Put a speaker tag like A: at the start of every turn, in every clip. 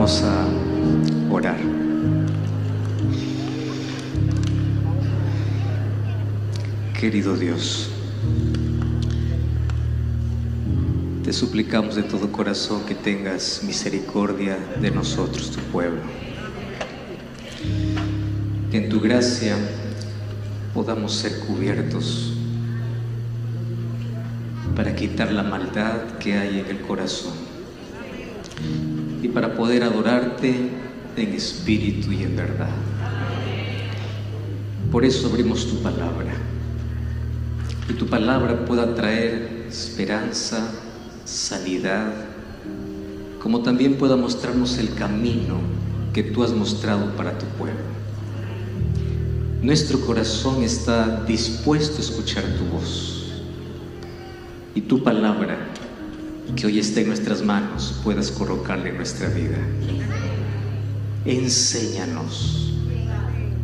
A: Vamos a orar. Querido Dios, te suplicamos de todo corazón que tengas misericordia de nosotros, tu pueblo. Que en tu gracia podamos ser cubiertos para quitar la maldad que hay en el corazón y para poder adorarte en espíritu y en verdad. Por eso abrimos tu palabra, y tu palabra pueda traer esperanza, sanidad, como también pueda mostrarnos el camino que tú has mostrado para tu pueblo. Nuestro corazón está dispuesto a escuchar tu voz, y tu palabra, que hoy está en nuestras manos, puedas colocarla en nuestra vida. Enséñanos,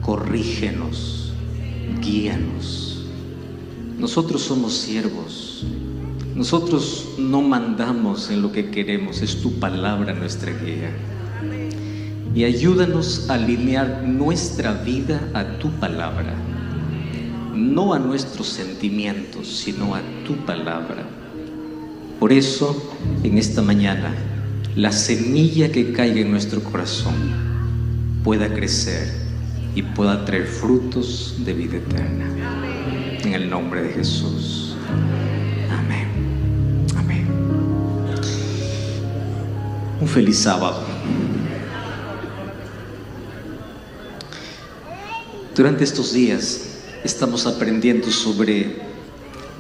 A: corrígenos, guíanos. Nosotros somos siervos, nosotros no mandamos en lo que queremos, es tu palabra nuestra guía. Y ayúdanos a alinear nuestra vida a tu palabra, no a nuestros sentimientos, sino a tu palabra. Por eso, en esta mañana, la semilla que caiga en nuestro corazón pueda crecer y pueda traer frutos de vida eterna. En el nombre de Jesús. Amén. Amén. Un feliz sábado. Durante estos días estamos aprendiendo sobre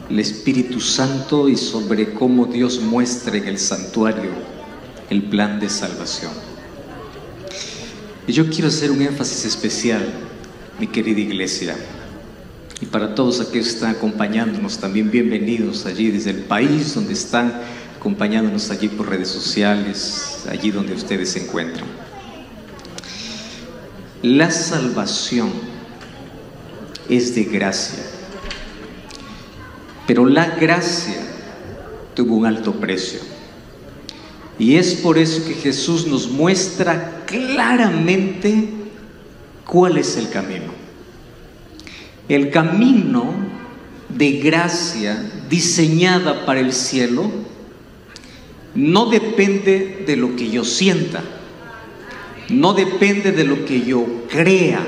A: el Espíritu Santo y sobre cómo Dios muestra en el santuario el plan de salvación. Y yo quiero hacer un énfasis especial, mi querida iglesia, y para todos aquellos que están acompañándonos también, bienvenidos allí desde el país donde están acompañándonos allí por redes sociales, allí donde ustedes se encuentran. La salvación es de gracia, pero la gracia tuvo un alto precio, y es por eso que Jesús nos muestra claramente cuál es el camino. El camino de gracia diseñada para el cielo no depende de lo que yo sienta, no depende de lo que yo crea,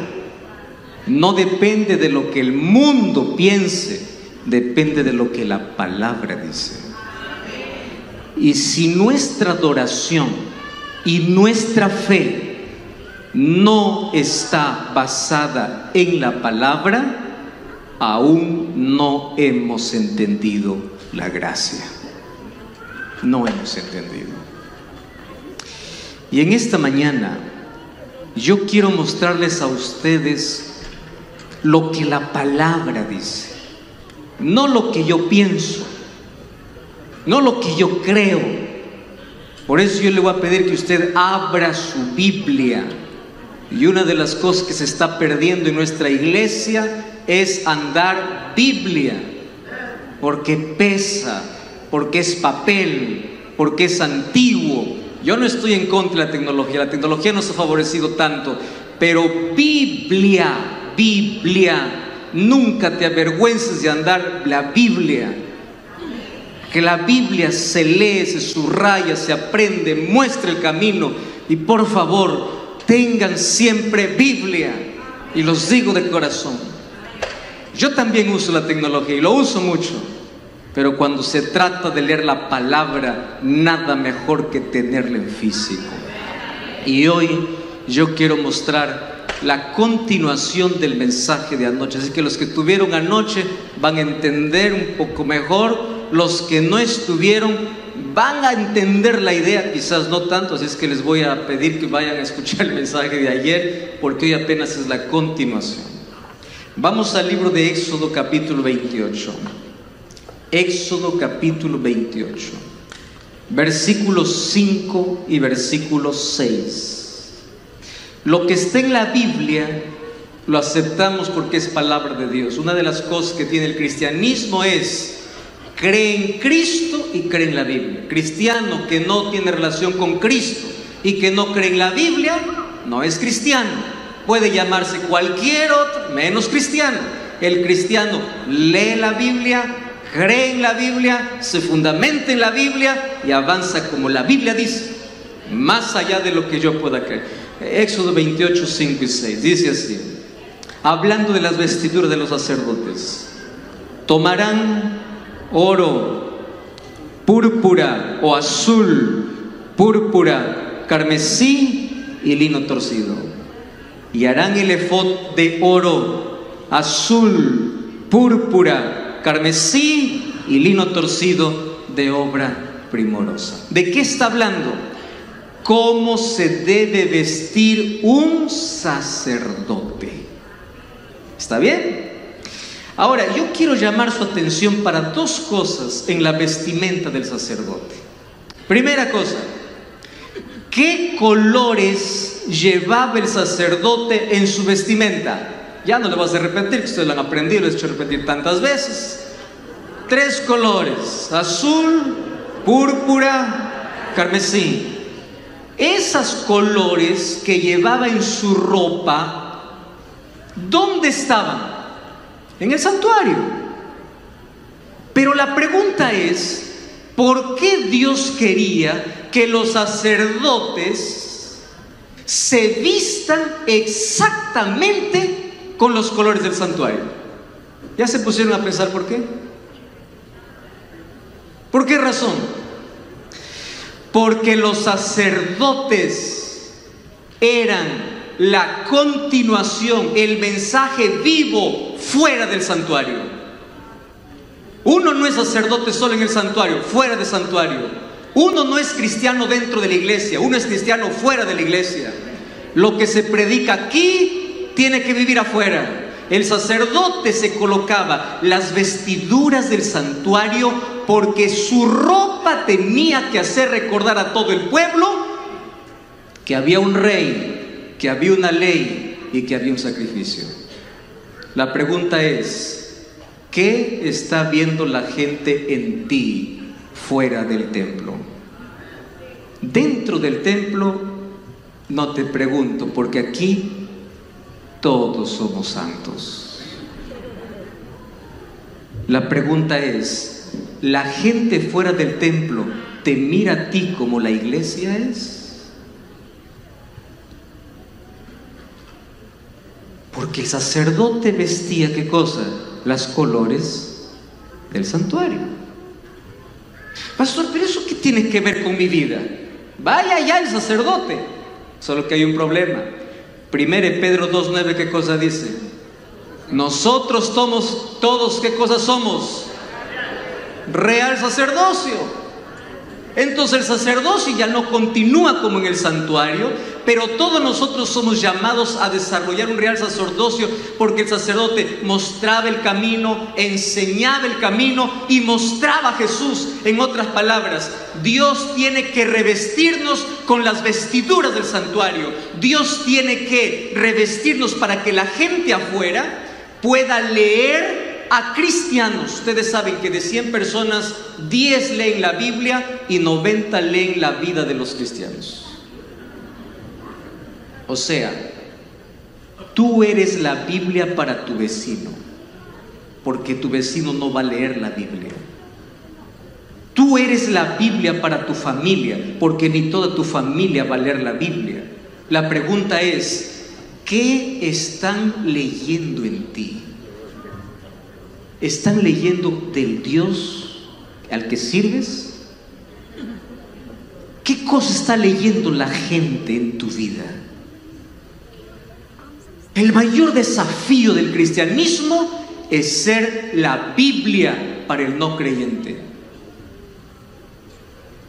A: no depende de lo que el mundo piense, depende de lo que la palabra dice. Y si nuestra adoración y nuestra fe no está basada en la palabra, aún no hemos entendido la gracia. No hemos entendido. Y en esta mañana yo quiero mostrarles a ustedes lo que la palabra dice, no lo que yo pienso, no lo que yo creo. Por eso yo le voy a pedir que usted abra su Biblia. Y una de las cosas que se está perdiendo en nuestra iglesia es andar Biblia, porque pesa, porque es papel, porque es antiguo. Yo no estoy en contra de la tecnología nos ha favorecido tanto, pero Biblia, nunca te avergüences de andar la Biblia. Que la Biblia se lee, se subraya, se aprende, muestra el camino. Y por favor, tengan siempre Biblia, y los digo de corazón. Yo también uso la tecnología y lo uso mucho, pero cuando se trata de leer la palabra, nada mejor que tenerla en físico. Y hoy yo quiero mostrar la continuación del mensaje de anoche, así que los que estuvieron anoche van a entender un poco mejor, los que no estuvieron van a entender la idea, quizás no tanto, así es que les voy a pedir que vayan a escuchar el mensaje de ayer, porque hoy apenas es la continuación. Vamos al libro de Éxodo capítulo 28. Éxodo capítulo 28, versículos 5 y versículos 6. Lo que está en la Biblia lo aceptamos porque es palabra de Dios. Una de las cosas que tiene el cristianismo es cree en Cristo y cree en la Biblia. Cristiano que no tiene relación con Cristo y que no cree en la Biblia, no es cristiano. Puede llamarse cualquier otro, menos cristiano. El cristiano lee la Biblia, cree en la Biblia, se fundamenta en la Biblia y avanza como la Biblia dice, más allá de lo que yo pueda creer. Éxodo 28, 5 y 6 dice así, hablando de las vestiduras de los sacerdotes: tomarán oro, púrpura o azul, púrpura, carmesí y lino torcido, y harán el efod de oro, azul, púrpura, carmesí y lino torcido de obra primorosa. ¿De qué está hablando? ¿Cómo se debe vestir un sacerdote? ¿Está bien? Ahora, yo quiero llamar su atención para dos cosas en la vestimenta del sacerdote. Primera cosa, ¿qué colores llevaba el sacerdote en su vestimenta? Ya no le vas a repetir, que ustedes lo han aprendido, lo he hecho repetir tantas veces. 3 colores: azul, púrpura, carmesí. Esos colores que llevaba en su ropa, ¿dónde estaban? En el santuario. Pero la pregunta es, ¿por qué Dios quería que los sacerdotes se vistan exactamente con los colores del santuario? ¿Ya se pusieron a pensar por qué? ¿Por qué razón? Porque los sacerdotes eran la continuación, el mensaje vivo fuera del santuario. Uno no es sacerdote solo en el santuario, fuera del santuario. Uno no es cristiano dentro de la iglesia, uno es cristiano fuera de la iglesia. Lo que se predica aquí tiene que vivir afuera. El sacerdote se colocaba las vestiduras del santuario porque su ropa tenía que hacer recordar a todo el pueblo que había un rey, que había una ley y que había un sacrificio. La pregunta es, ¿qué está viendo la gente en ti fuera del templo? Dentro del templo no te pregunto, porque aquí todos somos santos. La pregunta es, ¿la gente fuera del templo te mira a ti como la iglesia es? Porque el sacerdote vestía, ¿qué cosa? Las colores del santuario. Pastor, ¿pero eso qué tiene que ver con mi vida? Vaya ya el sacerdote. Solo que hay un problema. 1 Pedro 2:9, ¿qué cosa dice? Nosotros somos todos, ¿qué cosa somos? Real sacerdocio. Entonces el sacerdocio ya no continúa como en el santuario, pero todos nosotros somos llamados a desarrollar un real sacerdocio, porque el sacerdote mostraba el camino, enseñaba el camino y mostraba a Jesús. En otras palabras, Dios tiene que revestirnos con las vestiduras del santuario. Dios tiene que revestirnos para que la gente afuera pueda leer a cristianos. Ustedes saben que de 100 personas, 10 leen la Biblia y 90 leen la vida de los cristianos. O sea, tú eres la Biblia para tu vecino, porque tu vecino no va a leer la Biblia. Tú eres la Biblia para tu familia, porque ni toda tu familia va a leer la Biblia. La pregunta es, ¿qué están leyendo en ti? ¿Están leyendo del Dios al que sirves? ¿Qué cosa está leyendo la gente en tu vida? El mayor desafío del cristianismo es ser la Biblia para el no creyente.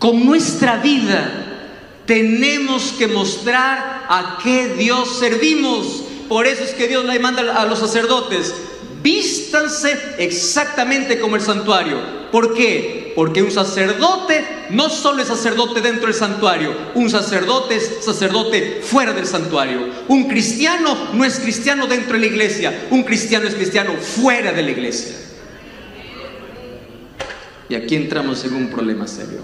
A: Con nuestra vida tenemos que mostrar a qué Dios servimos. Por eso es que Dios le manda a los sacerdotes: vístanse exactamente como el santuario. ¿Por qué? Porque un sacerdote no solo es sacerdote dentro del santuario, un sacerdote es sacerdote fuera del santuario. Un cristiano no es cristiano dentro de la iglesia, un cristiano es cristiano fuera de la iglesia. Y aquí entramos en un problema serio.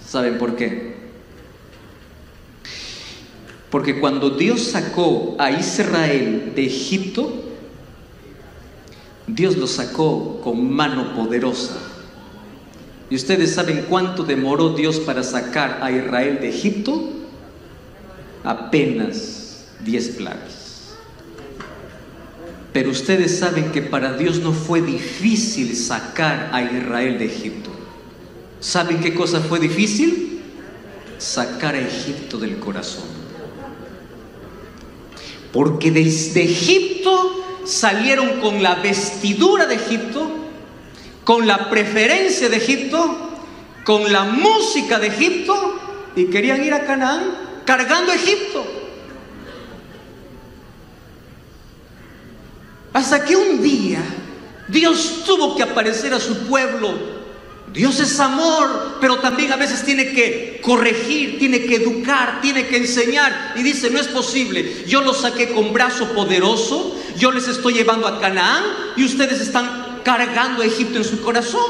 A: ¿Saben por qué? Porque cuando Dios sacó a Israel de Egipto, Dios lo sacó con mano poderosa. ¿Y ustedes saben cuánto demoró Dios para sacar a Israel de Egipto? Apenas 10 plagas. Pero ustedes saben que para Dios no fue difícil sacar a Israel de Egipto. ¿Saben qué cosa fue difícil? Sacar a Egipto del corazón. Porque desde Egipto salieron con la vestidura de Egipto, con la preferencia de Egipto, con la música de Egipto, y querían ir a Canaán cargando Egipto. Hasta que un día Dios tuvo que aparecer a su pueblo. Dios es amor, pero también a veces tiene que corregir, tiene que educar, tiene que enseñar. Y dice, no es posible, yo los saqué con brazo poderoso, yo les estoy llevando a Canaán y ustedes están cargando a Egipto en su corazón.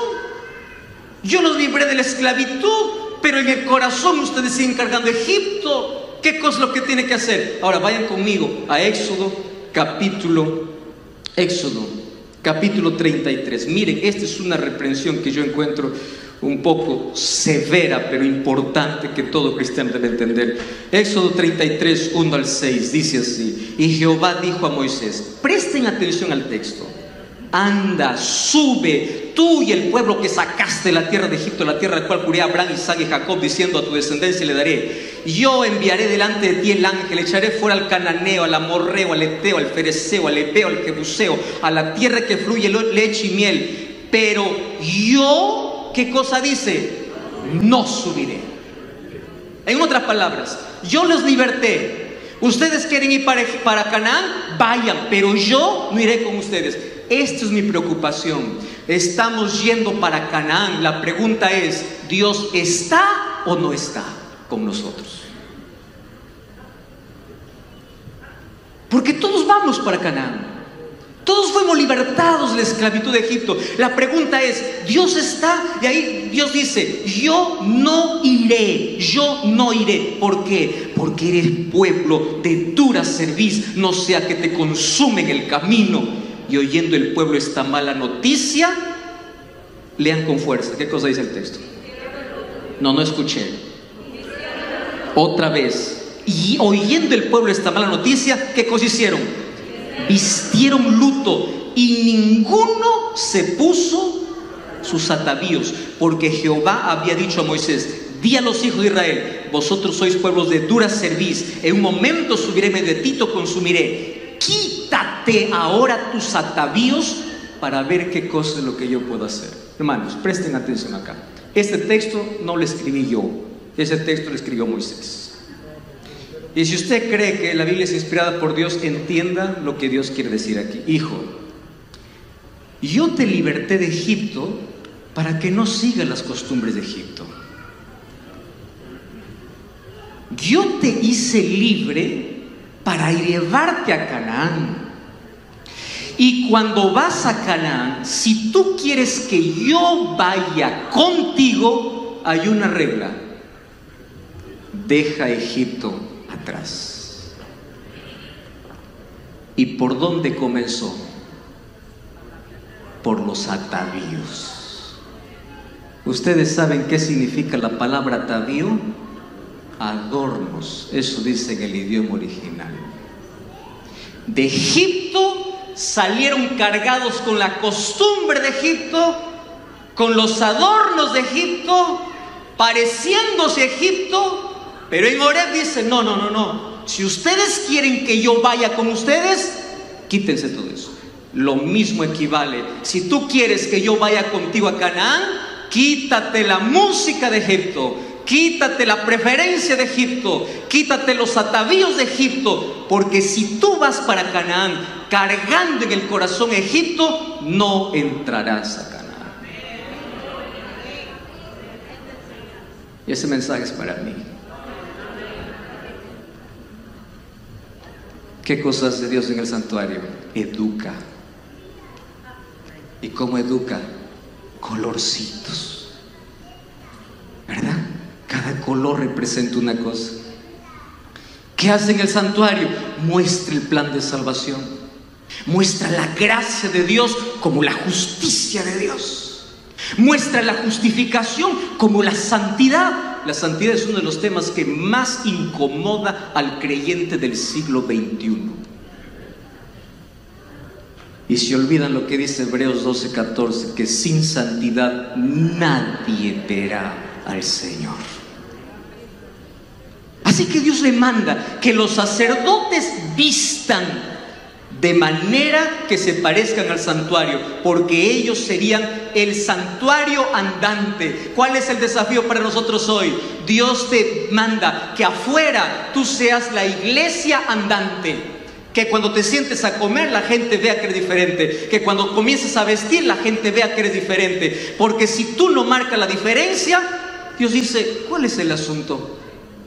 A: Yo los libré de la esclavitud, pero en el corazón ustedes siguen cargando a Egipto. ¿Qué cosa es lo que tiene que hacer? Ahora vayan conmigo a Éxodo capítulo 33. Miren, esta es una reprensión que yo encuentro un poco severa, pero importante, que todo cristiano debe entender. Éxodo 33, 1 al 6, dice así: y Jehová dijo a Moisés, presten atención al texto, anda, sube, tú y el pueblo que sacaste de la tierra de Egipto, la tierra a la cual juré a Abraham, Isaac y Jacob, diciendo, a tu descendencia le daré. Yo enviaré delante de ti el ángel, echaré fuera al cananeo, al amorreo, al eteo, al fereceo, al heveo, al jebuseo, a la tierra que fluye leche y miel. Pero yo, ¿qué cosa dice? No subiré. En otras palabras, yo los liberté. Ustedes quieren ir para Canaán, vayan, pero yo no iré con ustedes. Esta es mi preocupación. Estamos yendo para Canaán. La pregunta es, ¿Dios está o no está con nosotros? Porque todos vamos para Canaán. Todos fuimos libertados de la esclavitud de Egipto. La pregunta es, ¿Dios está? Y ahí Dios dice, yo no iré, yo no iré. ¿Por qué? Porque eres pueblo de dura cerviz, no sea que te consumen el camino. Y oyendo el pueblo esta mala noticia, lean con fuerza. ¿Qué cosa dice el texto? No escuché. Otra vez. Y oyendo el pueblo esta mala noticia, ¿qué cosa hicieron? Vistieron luto y ninguno se puso sus atavíos, porque Jehová había dicho a Moisés, di a los hijos de Israel, vosotros sois pueblos de dura cerviz, en un momento subiré medio de ti, te consumiré. Quítate ahora tus atavíos para ver qué cosa es lo que yo puedo hacer. Hermanos, presten atención acá. Este texto no lo escribí yo, ese texto lo escribió Moisés. Y si usted cree que la Biblia es inspirada por Dios, entienda lo que Dios quiere decir aquí. Hijo, yo te liberté de Egipto para que no sigas las costumbres de Egipto. Yo te hice libre para llevarte a Canaán. Y cuando vas a Canaán, si tú quieres que yo vaya contigo, hay una regla: deja Egipto atrás. ¿Y por dónde comenzó? Por los atavíos. ¿Ustedes saben qué significa la palabra atavío? Adornos. Eso dice en el idioma original. De Egipto salieron cargados con la costumbre de Egipto, con los adornos de Egipto, pareciéndose a Egipto. Pero en Horeb dice, no. Si ustedes quieren que yo vaya con ustedes, quítense todo eso. Lo mismo equivale. Si tú quieres que yo vaya contigo a Canaán, quítate la música de Egipto, quítate la preferencia de Egipto, quítate los atavíos de Egipto, porque si tú vas para Canaán cargando en el corazón Egipto, no entrarás a Canaán. Y ese mensaje es para mí. ¿Qué cosas hace Dios en el santuario? Educa. ¿Y cómo educa? Colorcitos, ¿verdad? Cada color representa una cosa. ¿Qué hace en el santuario? Muestra el plan de salvación, muestra la gracia de Dios como la justicia de Dios, muestra la justificación como la santidad. La santidad es uno de los temas que más incomoda al creyente del siglo XXI. Y se olvidan lo que dice Hebreos 12:14, que sin santidad nadie verá al Señor. Así que Dios le manda que los sacerdotes vistan de manera que se parezcan al santuario, porque ellos serían el santuario andante. ¿Cuál es el desafío para nosotros hoy? Dios te manda que afuera tú seas la iglesia andante, que cuando te sientes a comer la gente vea que eres diferente, que cuando comiences a vestir la gente vea que eres diferente, porque si tú no marcas la diferencia, Dios dice, ¿cuál es el asunto?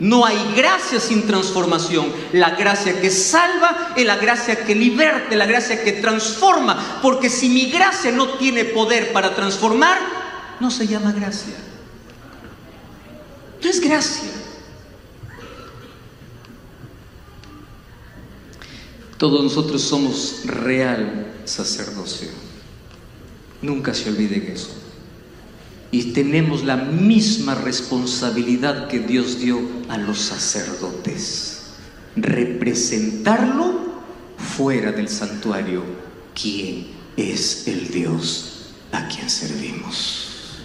A: No hay gracia sin transformación. La gracia que salva es la gracia que liberta, la gracia que transforma. Porque si mi gracia no tiene poder para transformar, no se llama gracia. No es gracia. Todos nosotros somos real sacerdocio. Nunca se olviden eso. Y tenemos la misma responsabilidad que Dios dio a los sacerdotes: representarlo fuera del santuario. ¿Quién es el Dios a quien servimos?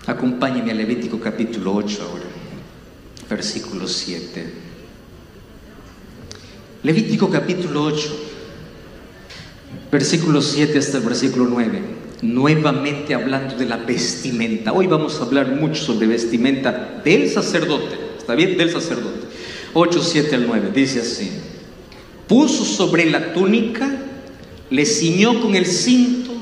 A: Acompáñenme a Levítico capítulo 8 ahora, versículo 7. Levítico capítulo 8. Versículo 7 hasta el versículo 9, nuevamente hablando de la vestimenta. Hoy vamos a hablar mucho sobre vestimenta del sacerdote, ¿está bien? Del sacerdote. 8, 7 al 9, dice así: puso sobre la túnica, le ciñó con el cinto,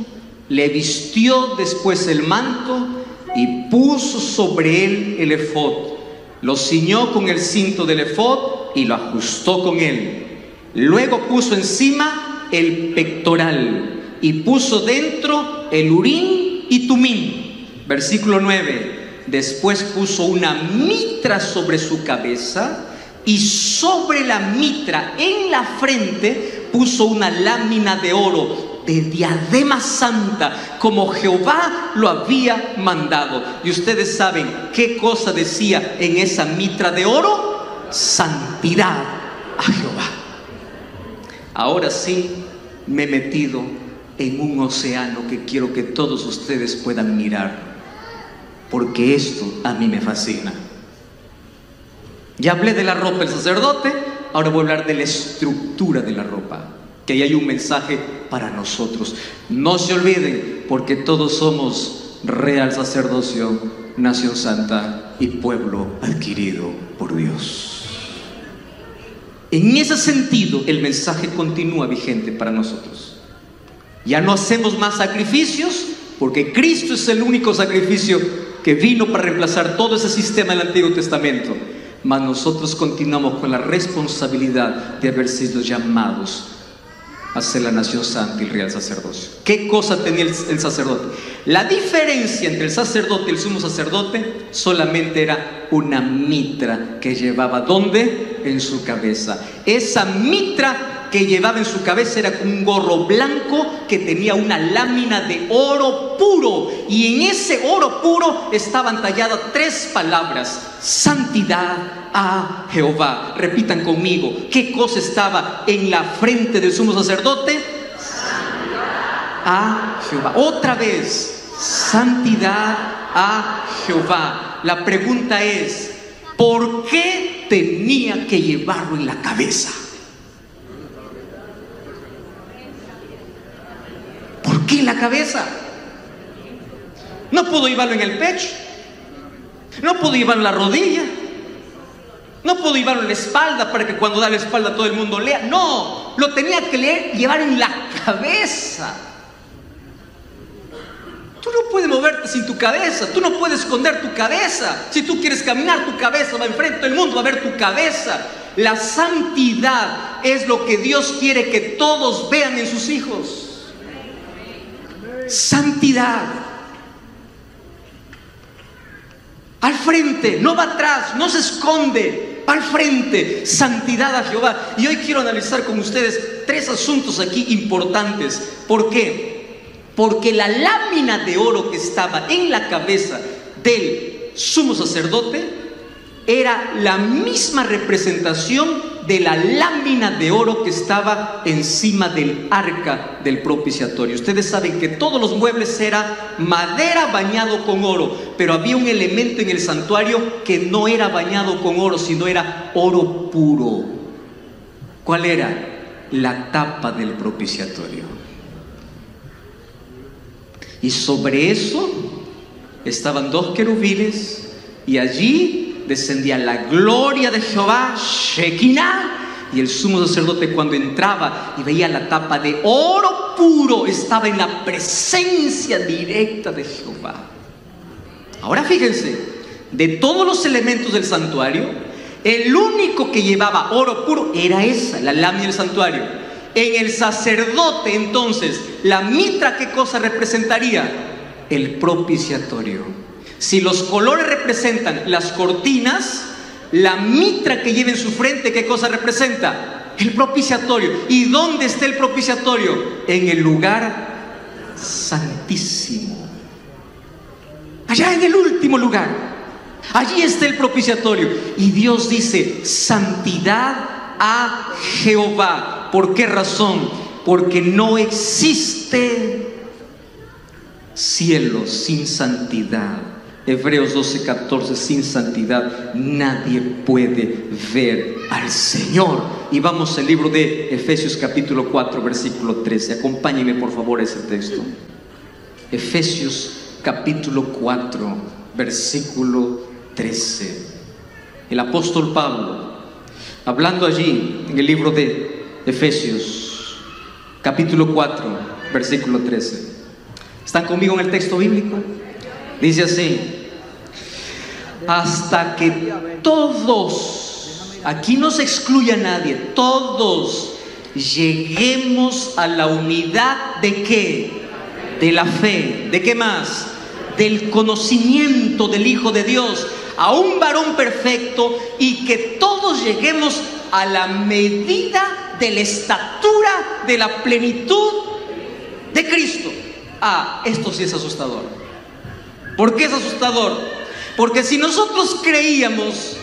A: le vistió después el manto y puso sobre él el efod. Lo ciñó con el cinto del efod y lo ajustó con él. Luego puso encima el pectoral y puso dentro el urín y tumín. Versículo 9. Después puso una mitra sobre su cabeza, y sobre la mitra en la frente puso una lámina de oro de diadema santa, como Jehová lo había mandado. Y ustedes saben qué cosa decía en esa mitra de oro: santidad a Jehová. Ahora sí me he metido en un océano que quiero que todos ustedes puedan mirar, porque esto a mí me fascina. Ya hablé de la ropa del sacerdote, ahora voy a hablar de la estructura de la ropa, que ahí hay un mensaje para nosotros. No se olviden, porque todos somos real sacerdocio, nación santa y pueblo adquirido por Dios. En ese sentido, el mensaje continúa vigente para nosotros. Ya no hacemos más sacrificios, porque Cristo es el único sacrificio que vino para reemplazar todo ese sistema del Antiguo Testamento. Mas nosotros continuamos con la responsabilidad de haber sido llamados a ser la nación santa y el real sacerdocio. ¿Qué cosa tenía el sacerdote? La diferencia entre el sacerdote y el sumo sacerdote solamente era una mitra que llevaba, ¿dónde? En su cabeza. Esa mitra que llevaba en su cabeza era como un gorro blanco que tenía una lámina de oro puro, y en ese oro puro estaban talladas 3 palabras: santidad a Jehová. Repitan conmigo, ¿qué cosa estaba en la frente del sumo sacerdote? Santidad a Jehová. Otra vez, santidad a Jehová. La pregunta es, ¿por qué tenía que llevarlo en la cabeza? ¿Por qué en la cabeza? No pudo llevarlo en el pecho, no pudo llevarlo en la rodilla, no pudo llevarlo en la espalda para que cuando da la espalda todo el mundo lea. No, lo tenía que llevar en la cabeza. Tú no puedes moverte sin tu cabeza, tú no puedes esconder tu cabeza. Si tú quieres caminar, tu cabeza va enfrente, todo el mundo va a ver tu cabeza. La santidad es lo que Dios quiere que todos vean en sus hijos. Santidad. frente, no va atrás, no se esconde, va al frente. Santidad a Jehová. Y hoy quiero analizar con ustedes 3 asuntos aquí importantes. ¿Por qué? Porque la lámina de oro que estaba en la cabeza del sumo sacerdote era la misma representación de la lámina de oro que estaba encima del arca del propiciatorio. Ustedes saben que todos los muebles era madera bañado con oro, pero había un elemento en el santuario que no era bañado con oro, sino era oro puro. ¿Cuál era? La tapa del propiciatorio. Y sobre eso estaban 2 querubines, y allí descendía la gloria de Jehová, Shekinah, y el sumo sacerdote, cuando entraba y veía la tapa de oro puro, estaba en la presencia directa de Jehová. Ahora fíjense, de todos los elementos del santuario, el único que llevaba oro puro era esa, la lámina del santuario. En el sacerdote, entonces, la mitra, ¿qué cosa representaría? El propiciatorio. Si los colores representan las cortinas, la mitra que lleva en su frente, ¿qué cosa representa? El propiciatorio. ¿Y dónde está el propiciatorio? En el lugar santísimo. Allá en el último lugar. Allí está el propiciatorio. Y Dios dice: santidad a Jehová. ¿Por qué razón? Porque no existe cielo sin santidad. Hebreos 12:14, sin santidad nadie puede ver al Señor. Y vamos al libro de Efesios capítulo 4 versículo 13. Acompáñenme por favor a ese texto. Efesios capítulo 4 versículo 13. El apóstol Pablo, hablando allí en el libro de Efesios capítulo 4 versículo 13. ¿Están conmigo en el texto bíblico? Dice así: hasta que todos, aquí no se excluye a nadie, todos lleguemos a la unidad de ¿qué? De la fe. ¿De qué más? Del conocimiento del Hijo de Dios, a un varón perfecto, y que todos lleguemos a la medida de la estatura de la plenitud de Cristo. Esto sí es asustador. ¿Por qué es asustador? Porque si nosotros creíamos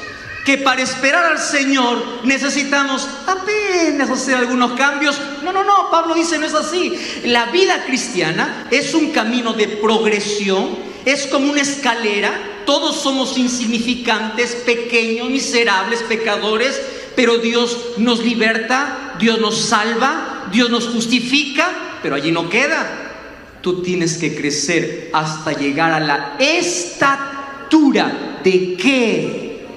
A: que para esperar al Señor necesitamos apenas hacer algunos cambios, no, Pablo dice: no es así. La vida cristiana es un camino de progresión, es como una escalera. Todos somos insignificantes, pequeños, miserables, pecadores, pero Dios nos liberta, Dios nos salva, Dios nos justifica, pero allí no queda. Tú tienes que crecer hasta llegar a la estatura de ¿qué?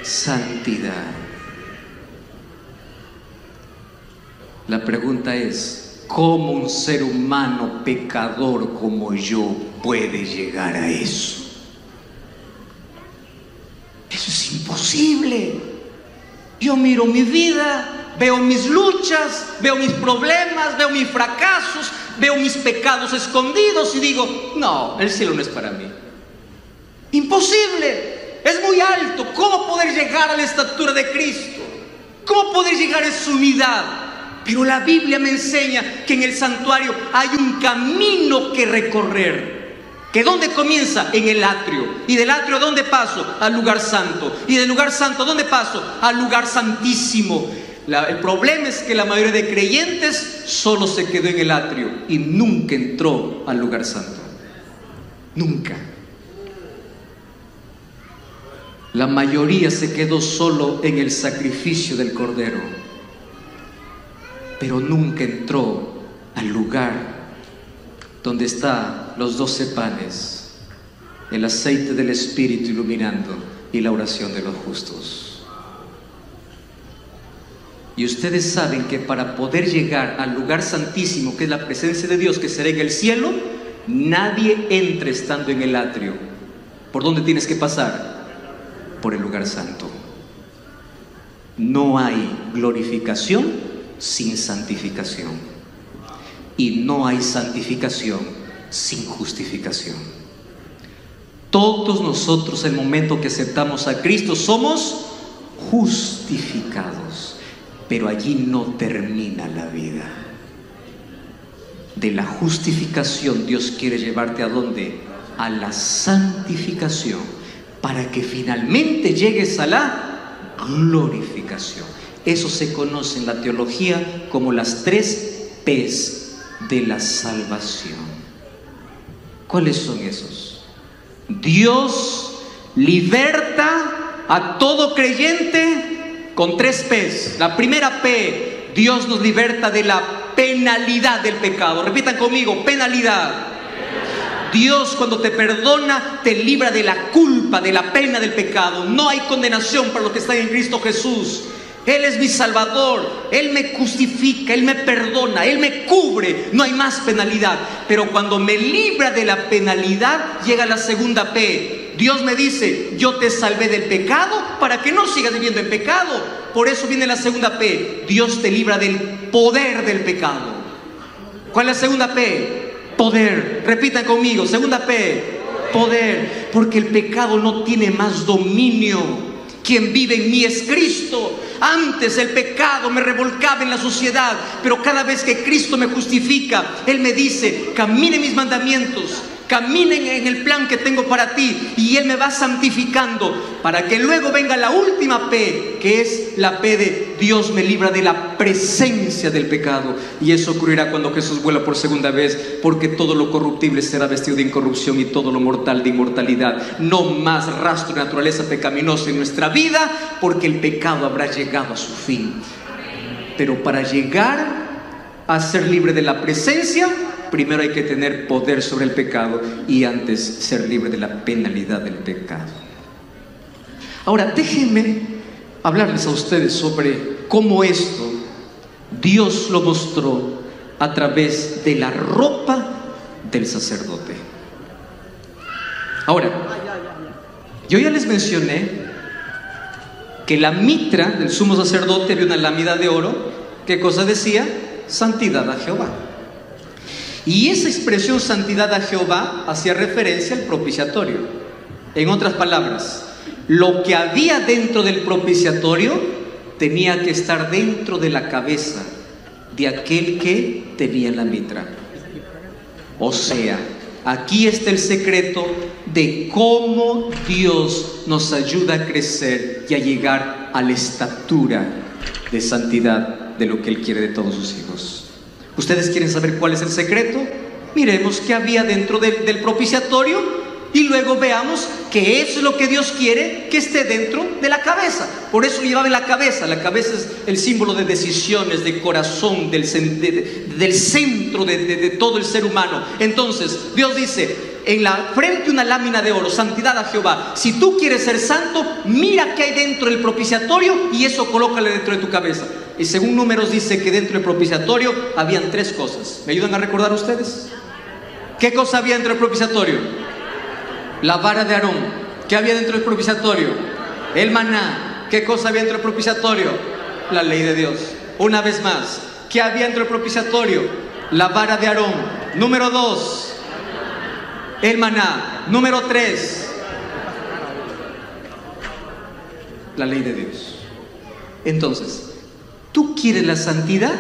A: Santidad. La pregunta es: ¿cómo un ser humano pecador como yo puede llegar a eso? Eso es imposible. Yo miro mi vida, veo mis luchas, veo mis problemas, veo mis fracasos, veo mis pecados escondidos y digo: no, el cielo no es para mí. Imposible, es muy alto. ¿Cómo poder llegar a la estatura de Cristo? ¿Cómo poder llegar a esa unidad? Pero la Biblia me enseña que en el santuario hay un camino que recorrer. ¿Que dónde comienza? En el atrio. ¿Y del atrio a dónde paso? Al lugar santo. ¿Y del lugar santo a dónde paso? Al lugar santísimo. El problema es que la mayoría de creyentes solo se quedó en el atrio y nunca entró al lugar santo. Nunca. La mayoría se quedó solo en el sacrificio del Cordero, pero nunca entró al lugar donde están los 12 panes, el aceite del Espíritu iluminando y la oración de los justos. Y ustedes saben que para poder llegar al lugar santísimo, que es la presencia de Dios, que será en el cielo, nadie entra estando en el atrio. ¿Por dónde tienes que pasar? Por el lugar santo. No hay glorificación sin santificación, y no hay santificación sin justificación. Todos nosotros, en el momento que aceptamos a Cristo, somos justificados. Pero allí no termina la vida. De la justificación, Dios quiere llevarte ¿a dónde? A la santificación, para que finalmente llegues a la glorificación. Eso se conoce en la teología como las 3 P's de la salvación. ¿Cuáles son esos? Dios liberta a todo creyente con 3 P's. La primera P, Dios nos liberta de la penalidad del pecado. Repitan conmigo, penalidad. Dios, cuando te perdona, te libra de la culpa, de la pena del pecado. No hay condenación para los que están en Cristo Jesús. Él es mi Salvador, Él me justifica, Él me perdona, Él me cubre, no hay más penalidad. Pero cuando me libra de la penalidad, llega la segunda P. Dios me dice, yo te salvé del pecado para que no sigas viviendo en pecado. Por eso viene la segunda P. Dios te libra del poder del pecado. ¿Cuál es la segunda P? Poder. Repitan conmigo, segunda P, poder. Porque el pecado no tiene más dominio. Quien vive en mí es Cristo. Antes el pecado me revolcaba en la suciedad, pero cada vez que Cristo me justifica, Él me dice, camine mis mandamientos, caminen en el plan que tengo para ti, y Él me va santificando para que luego venga la última P, que es la P de Dios me libra de la presencia del pecado. Y eso ocurrirá cuando Jesús vuela por segunda vez, porque todo lo corruptible será vestido de incorrupción y todo lo mortal de inmortalidad. No más rastro de naturaleza pecaminosa en nuestra vida, porque el pecado habrá llegado a su fin. Pero para llegar a ser libre de la presencia, primero hay que tener poder sobre el pecado, y antes ser libre de la penalidad del pecado. Ahora, déjenme hablarles a ustedes sobre cómo esto Dios lo mostró a través de la ropa del sacerdote. Ahora, yo ya les mencioné que la mitra del sumo sacerdote había una lámina de oro. ¿Qué cosa decía? Santidad a Jehová. Y esa expresión santidad a Jehová hacía referencia al propiciatorio. En otras palabras, lo que había dentro del propiciatorio tenía que estar dentro de la cabeza de aquel que tenía la mitra. O sea, aquí está el secreto de cómo Dios nos ayuda a crecer y a llegar a la estatura de santidad de lo que Él quiere de todos sus hijos. ¿Ustedes quieren saber cuál es el secreto? Miremos qué había dentro del propiciatorio y luego veamos que eso es lo que Dios quiere que esté dentro de la cabeza. Por eso lo llevaba en la cabeza. La cabeza es el símbolo de decisiones, de corazón, del centro de todo el ser humano. Entonces Dios dice, en la frente una lámina de oro, santidad a Jehová. Si tú quieres ser santo, mira qué hay dentro del propiciatorio y eso colócale dentro de tu cabeza. Y según Números dice que dentro del propiciatorio habían 3 cosas. ¿Me ayudan a recordar ustedes? ¿Qué cosa había dentro del propiciatorio? La vara de Aarón. ¿Qué había dentro del propiciatorio? El maná. ¿Qué cosa había dentro del propiciatorio? La ley de Dios. Una vez más, ¿qué había dentro del propiciatorio? La vara de Aarón. Número 2, el maná. Número 3, la ley de Dios. Entonces, ¿tú quieres la santidad?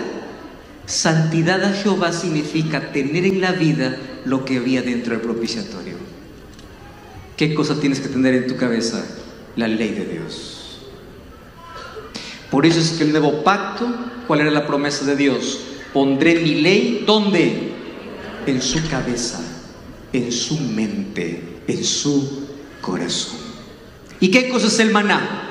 A: Santidad a Jehová significa tener en la vida lo que había dentro del propiciatorio. ¿Qué cosa tienes que tener en tu cabeza? La ley de Dios. Por eso es que el nuevo pacto, ¿cuál era la promesa de Dios? Pondré mi ley, ¿dónde? En su cabeza, en su mente, en su corazón. ¿Y qué cosa es el maná?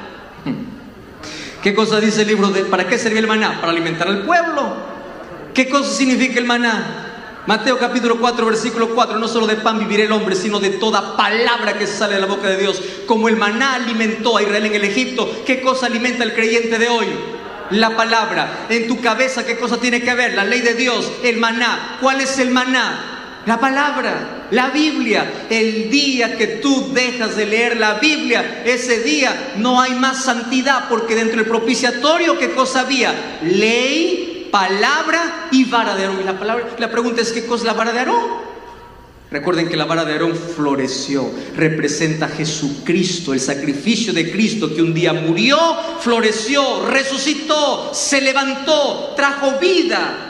A: ¿Qué cosa dice el libro de para qué servía el maná? Para alimentar al pueblo. ¿Qué cosa significa el maná? Mateo capítulo 4 versículo 4, no solo de pan vivirá el hombre, sino de toda palabra que sale de la boca de Dios. Como el maná alimentó a Israel en el Egipto, ¿qué cosa alimenta al creyente de hoy? La palabra. En tu cabeza, ¿qué cosa tiene que ver? La ley de Dios, el maná. ¿Cuál es el maná? La palabra, la Biblia. El día que tú dejas de leer la Biblia, ese día no hay más santidad, porque dentro del propiciatorio, ¿qué cosa había? Ley, palabra y vara de Aarón. Y la pregunta es, ¿qué cosa es la vara de Aarón? Recuerden que la vara de Aarón floreció, representa a Jesucristo, el sacrificio de Cristo que un día murió, floreció, resucitó, se levantó, trajo vida.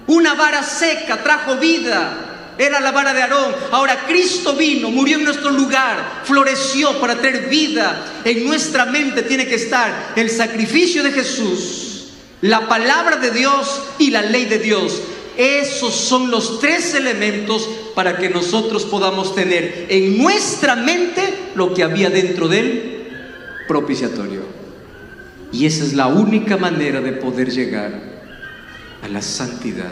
A: Una vara seca trajo vida, era la vara de Aarón. Ahora Cristo vino, murió en nuestro lugar, floreció para traer vida. En nuestra mente tiene que estar el sacrificio de Jesús, la palabra de Dios y la ley de Dios. Esos son los tres elementos para que nosotros podamos tener en nuestra mente lo que había dentro del propiciatorio. Y esa es la única manera de poder llegar a la santidad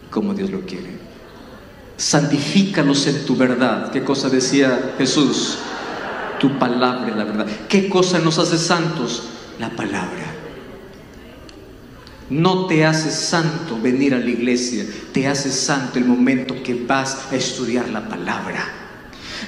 A: como Dios lo quiere. Santifícalos en tu verdad. ¿Qué cosa decía Jesús? Tu palabra es la verdad. ¿Qué cosa nos hace santos? La palabra. No te hace santo venir a la iglesia, te hace santo el momento que vas a estudiar la palabra.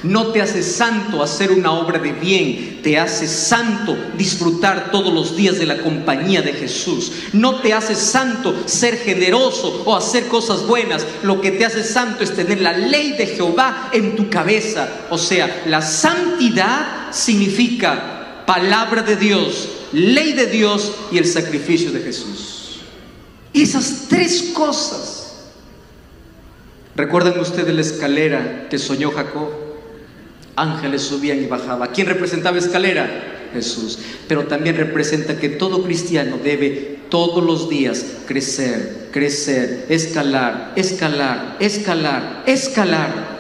A: No te hace santo hacer una obra de bien, te hace santo disfrutar todos los días de la compañía de Jesús. No te hace santo ser generoso o hacer cosas buenas. Lo que te hace santo es tener la ley de Jehová en tu cabeza. O sea, la santidad significa palabra de Dios, ley de Dios y el sacrificio de Jesús. Esas tres cosas. ¿Recuerdan ustedes la escalera que soñó Jacob? Ángeles subían y bajaban. ¿Quién representaba la escalera? Jesús. Pero también representa que todo cristiano debe todos los días crecer, crecer, escalar, escalar, escalar, escalar,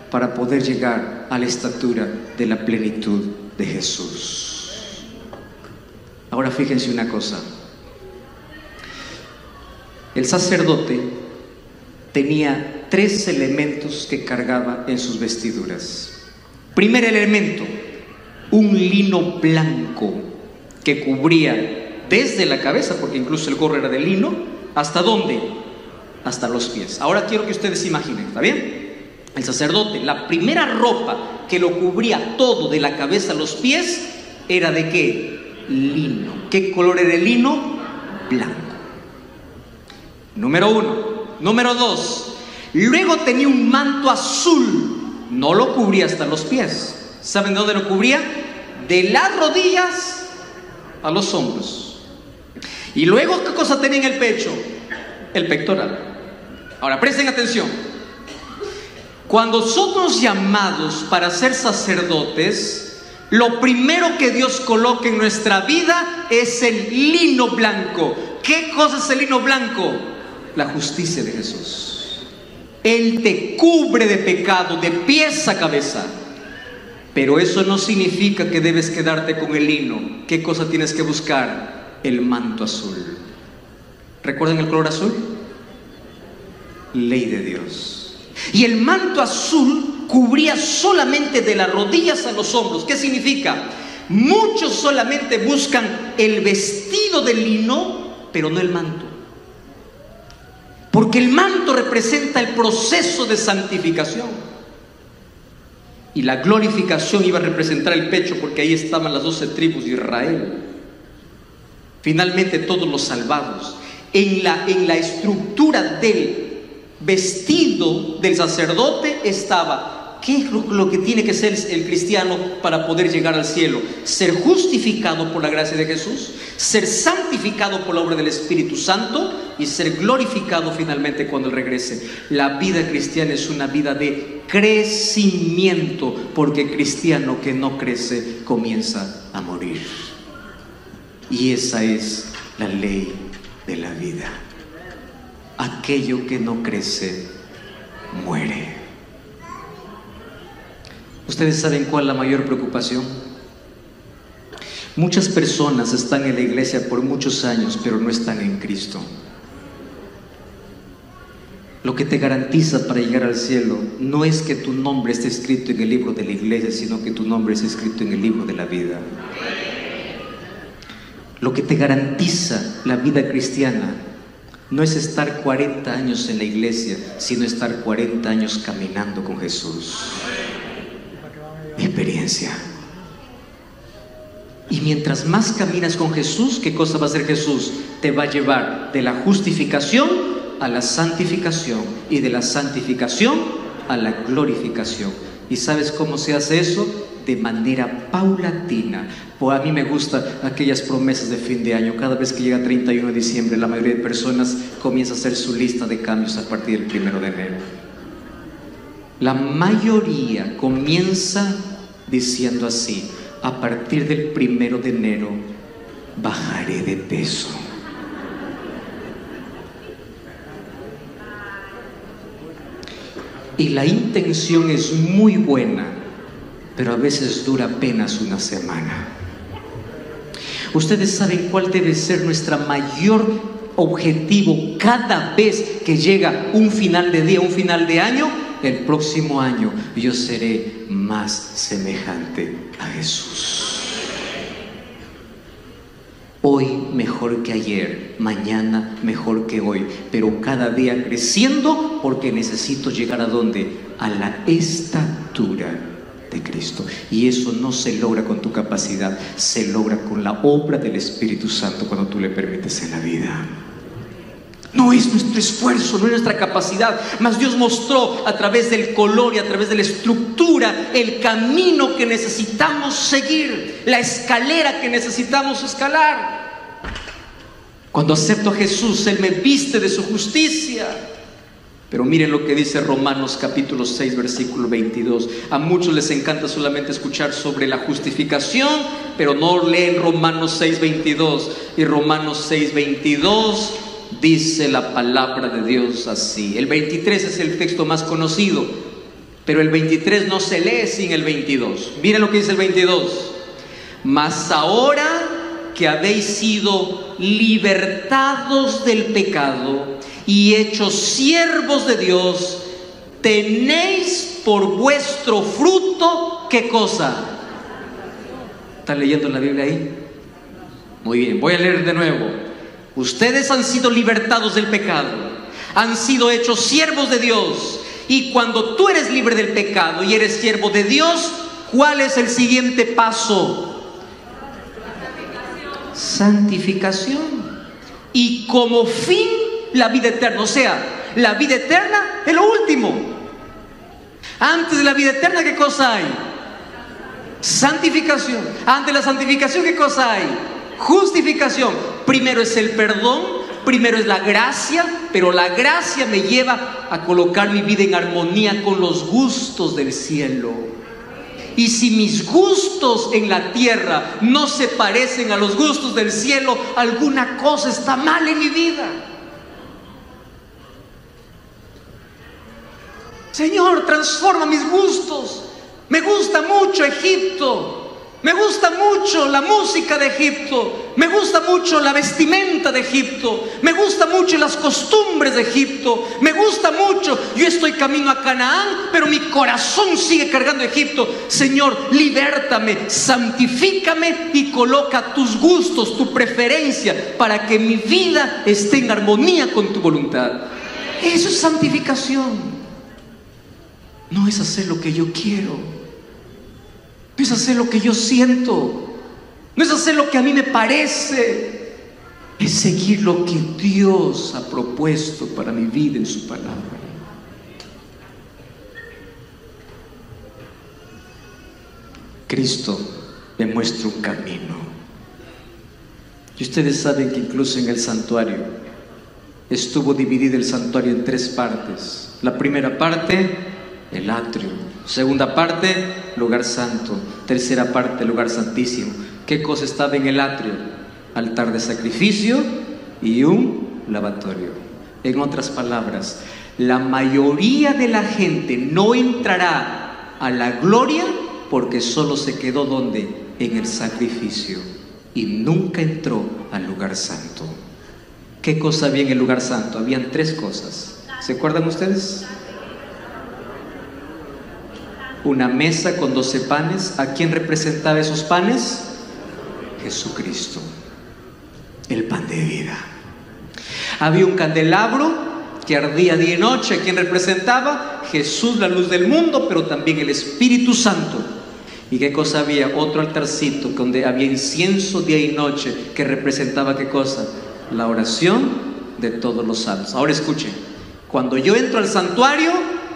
A: para poder llegar a la estatura de la plenitud de Jesús. Ahora fíjense una cosa. El sacerdote tenía tres elementos que cargaba en sus vestiduras. Primer elemento, un lino blanco que cubría desde la cabeza, porque incluso el gorro era de lino, ¿hasta dónde? Hasta los pies. Ahora quiero que ustedes se imaginen, ¿está bien? El sacerdote, la primera ropa que lo cubría todo de la cabeza a los pies era ¿de qué? Lino. ¿Qué color era el lino? Blanco. Número uno. Número dos, luego tenía un manto azul. No lo cubría hasta los pies. ¿Saben de dónde lo cubría? De las rodillas a los hombros. Y luego, ¿qué cosa tenía en el pecho? El pectoral. Ahora presten atención. Cuando somos llamados para ser sacerdotes, lo primero que Dios coloca en nuestra vida es el lino blanco. ¿Qué cosa es el lino blanco? La justicia de Jesús. Él te cubre de pecado de pies a cabeza. Pero eso no significa que debes quedarte con el lino. ¿Qué cosa tienes que buscar? El manto azul. ¿Recuerdan el color azul? Ley de Dios. Y el manto azul cubría solamente de las rodillas a los hombros. ¿Qué significa? Muchos solamente buscan el vestido de lino, pero no el manto. Porque el manto representa el proceso de santificación. Y la glorificación iba a representar el pecho, porque ahí estaban las 12 tribus de Israel. Finalmente todos los salvados. En la estructura del vestido del sacerdote estaba, ¿qué es lo que tiene que ser el cristiano para poder llegar al cielo? Ser justificado por la gracia de Jesús, ser santificado por la obra del Espíritu Santo y ser glorificado finalmente cuando Él regrese. La vida cristiana es una vida de crecimiento, porque cristiano que no crece comienza a morir. Y esa es la ley de la vida. Aquello que no crece muere. ¿Ustedes saben cuál es la mayor preocupación? Muchas personas están en la iglesia por muchos años, pero no están en Cristo. Lo que te garantiza para llegar al cielo no es que tu nombre esté escrito en el libro de la iglesia, sino que tu nombre esté escrito en el libro de la vida. Lo que te garantiza la vida cristiana no es estar 40 años en la iglesia, sino estar 40 años caminando con Jesús. Experiencia. Y mientras más caminas con Jesús, ¿qué cosa va a hacer Jesús? Te va a llevar de la justificación a la santificación, y de la santificación a la glorificación. ¿Y sabes cómo se hace eso? De manera paulatina. Pues a mí me gustan aquellas promesas de fin de año. Cada vez que llega 31 de diciembre, la mayoría de personas comienza a hacer su lista de cambios a partir del 1 de enero. La mayoría comienza diciendo así: a partir del 1 de enero bajaré de peso. Y la intención es muy buena, pero a veces dura apenas una semana. Ustedes saben cuál debe ser nuestro mayor objetivo cada vez que llega un final de día, un final de año. El próximo año yo seré más semejante a Jesús. Hoy mejor que ayer, mañana mejor que hoy, pero cada día creciendo, porque necesito llegar ¿a dónde? A la estatura de Cristo. Y eso no se logra con tu capacidad, se logra con la obra del Espíritu Santo cuando tú le permites en la vida. No es nuestro esfuerzo, no es nuestra capacidad, mas Dios mostró a través del color y a través de la estructura el camino que necesitamos seguir, la escalera que necesitamos escalar. Cuando acepto a Jesús, Él me viste de su justicia. Pero miren lo que dice Romanos capítulo 6 versículo 22. A muchos les encanta solamente escuchar sobre la justificación, pero no leen Romanos 6 22. Y Romanos 6 22 dice la palabra de Dios así. El 23 es el texto más conocido, pero el 23 no se lee sin el 22. Miren lo que dice el 22. Mas ahora que habéis sido libertados del pecado y hechos siervos de Dios, tenéis por vuestro fruto, ¿qué cosa? ¿Están leyendo la Biblia ahí? Muy bien, voy a leer de nuevo. Ustedes han sido libertados del pecado, han sido hechos siervos de Dios. Y cuando tú eres libre del pecado y eres siervo de Dios, ¿cuál es el siguiente paso? Santificación. Y como fin, la vida eterna. O sea, la vida eterna es lo último. Antes de la vida eterna, ¿qué cosa hay? Santificación. Antes de la santificación, ¿qué cosa hay? Justificación. Primero es el perdón, primero es la gracia, pero la gracia me lleva a colocar mi vida en armonía con los gustos del cielo. Y si mis gustos en la tierra no se parecen a los gustos del cielo, alguna cosa está mal en mi vida. Señor, transforma mis gustos. Me gusta mucho Egipto. Me gusta mucho la música de Egipto, me gusta mucho la vestimenta de Egipto, me gusta mucho las costumbres de Egipto, me gusta mucho. Yo estoy camino a Canaán, pero mi corazón sigue cargando Egipto. Señor, libértame, santifícame y coloca tus gustos, tu preferencia, para que mi vida esté en armonía con tu voluntad. Eso es santificación. No es hacer lo que yo quiero. No es hacer lo que yo siento, no es hacer lo que a mí me parece, es seguir lo que Dios ha propuesto para mi vida en su palabra. Cristo me muestra un camino. Y ustedes saben que incluso en el santuario estuvo dividido el santuario en 3 partes. La primera parte, el atrio. Segunda parte, lugar santo. Tercera parte, lugar santísimo. ¿Qué cosa estaba en el atrio? Altar de sacrificio y un lavatorio. En otras palabras, la mayoría de la gente no entrará a la gloria porque solo se quedó ¿dónde? En el sacrificio, y nunca entró al lugar santo. ¿Qué cosa había en el lugar santo? Habían 3 cosas. ¿Se acuerdan ustedes? Una mesa con 12 panes. ¿A quién representaba esos panes? Jesucristo, el pan de vida. Había un candelabro que ardía día y noche. ¿A quién representaba? Jesús, la luz del mundo, pero también el Espíritu Santo. ¿Y qué cosa había? Otro altarcito donde había incienso día y noche, que representaba ¿qué cosa? La oración de todos los santos. Ahora escuchen, cuando yo entro al santuario,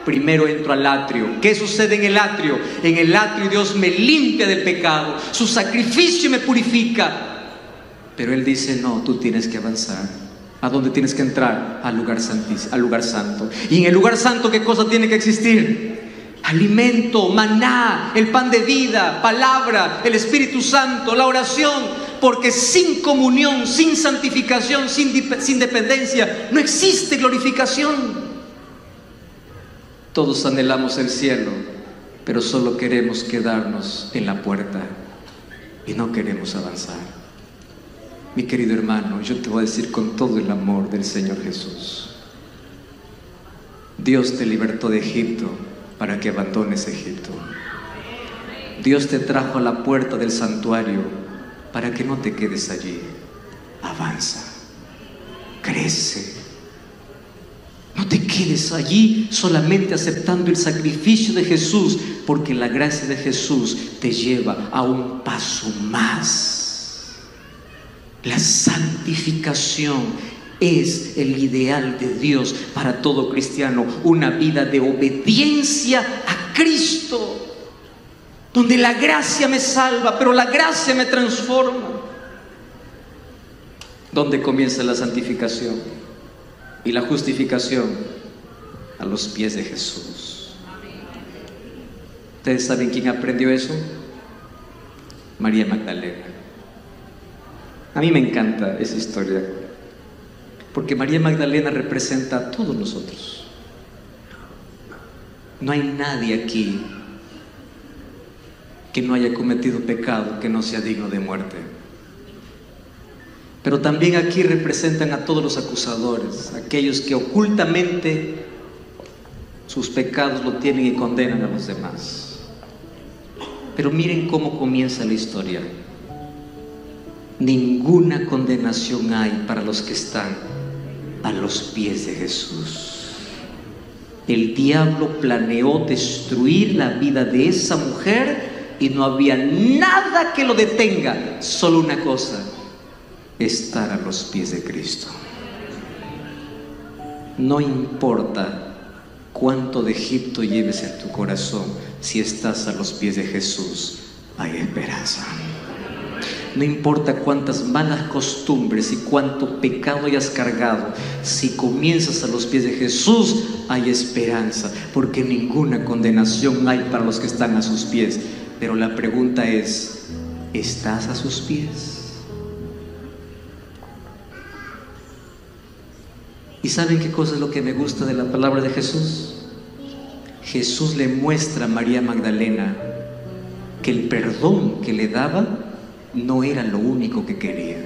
A: primero entro al atrio. ¿Qué sucede en el atrio? En el atrio Dios me limpia del pecado, su sacrificio me purifica. Pero Él dice, no, tú tienes que avanzar. ¿A dónde tienes que entrar? Al lugar santísimo, al lugar santo. Y en el lugar santo, ¿qué cosa tiene que existir? Alimento, maná, el pan de vida, palabra, el Espíritu Santo, la oración. Porque sin comunión, sin santificación, sin dependencia, no existe glorificación. Todos anhelamos el cielo, pero solo queremos quedarnos en la puerta y no queremos avanzar. Mi querido hermano, yo te voy a decir con todo el amor del Señor Jesús: Dios te libertó de Egipto para que abandones Egipto. Dios te trajo a la puerta del santuario para que no te quedes allí. Avanza, crece. No te quedes allí solamente aceptando el sacrificio de Jesús, porque la gracia de Jesús te lleva a un paso más. La santificación es el ideal de Dios para todo cristiano, una vida de obediencia a Cristo, donde la gracia me salva, pero la gracia me transforma. ¿Dónde comienza la santificación y la justificación? A los pies de Jesús. ¿Ustedes saben quién aprendió eso? María Magdalena. A mí me encanta esa historia, porque María Magdalena representa a todos nosotros. No hay nadie aquí que no haya cometido pecado, que no sea digno de muerte. Pero también aquí representan a todos los acusadores, aquellos que ocultamente sus pecados lo tienen y condenan a los demás. Pero miren cómo comienza la historia. Ninguna condenación hay para los que están a los pies de Jesús. El diablo planeó destruir la vida de esa mujer y no había nada que lo detenga, solo una cosa: estar a los pies de Cristo. No importa cuánto de Egipto lleves en tu corazón, si estás a los pies de Jesús, hay esperanza. No importa cuántas malas costumbres y cuánto pecado hayas cargado, si comienzas a los pies de Jesús, hay esperanza, porque ninguna condenación hay para los que están a sus pies. Pero la pregunta es: ¿estás a sus pies? ¿Y saben qué cosa es lo que me gusta de la palabra de Jesús? Jesús le muestra a María Magdalena que el perdón que le daba no era lo único que quería.